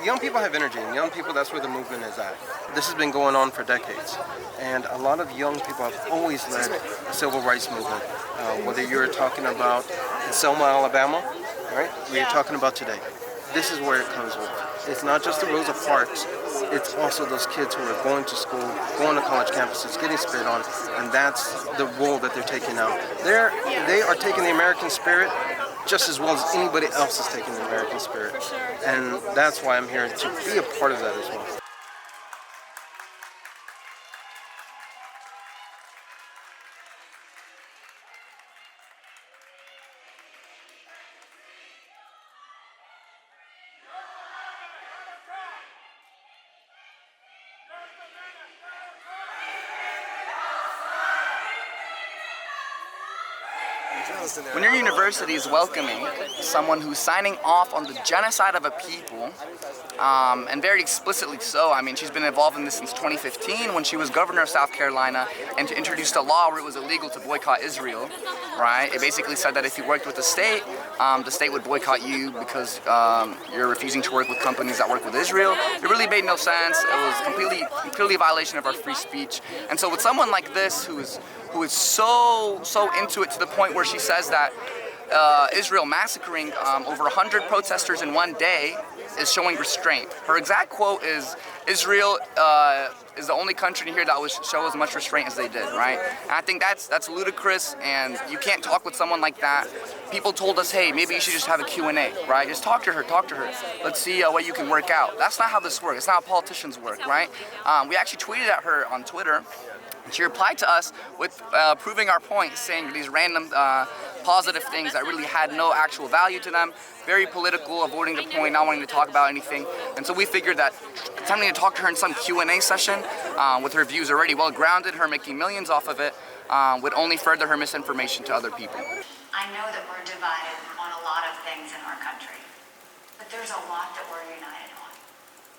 young people have energy, and young people, that's where the movement is at. This has been going on for decades, and a lot of young people have always led the civil rights movement. Whether you're talking about Selma, Alabama, right? We're talking about today. This is where it comes from. It's not just the Rosa Parks, it's also those kids who are going to school, going to college campuses, getting spit on, and that's the role that they're taking out. They are taking the American spirit just as well as anybody else is taking the American spirit. And that's why I'm here, to be a part of that as well. When your university is welcoming someone who's signing off on the genocide of a people, and very explicitly so, I mean, she's been involved in this since 2015 when she was governor of South Carolina and introduced a law where it was illegal to boycott Israel, right? It basically said that if you worked with the state would boycott you because you're refusing to work with companies that work with Israel. It really made no sense. It was completely a violation of our free speech. And so with someone like this who is so into it to the point where she says that Israel massacring over 100 protesters in one day is showing restraint. Her exact quote is, Israel is the only country here that will show as much restraint as they did, right? And I think that's ludicrous, and you can't talk with someone like that. People told us, hey, maybe you should just have a Q&A, right? Just talk to her. Let's see what you can work out. That's not how this works. It's not how politicians work, right? We actually tweeted at her on Twitter. She replied to us with proving our point, saying these random positive things that really had no actual value to them, very political, avoiding the point, not wanting to talk about anything. And so we figured that attempting to talk to her in some Q&A session with her views already well grounded, her making millions off of it, would only further her misinformation to other people. I know that we're divided on a lot of things in our country, but there's a lot that we're united on.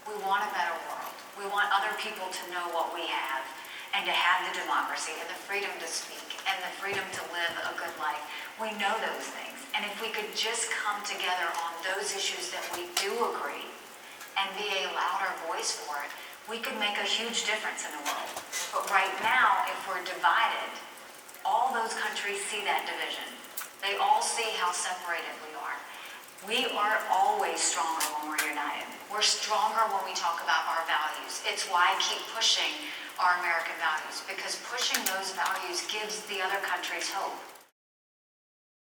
We want a better world. We want other people to know what we have, and to have the democracy and the freedom to speak and the freedom to live a good life. We know those things. And if we could just come together on those issues that we do agree and be a louder voice for it, we could make a huge difference in the world. But right now, if we're divided, all those countries see that division. They all see how separated we are. We are always stronger when we're united. We're stronger when we talk about our values. It's why I keep pushing our American values, because pushing those values gives the other countries hope.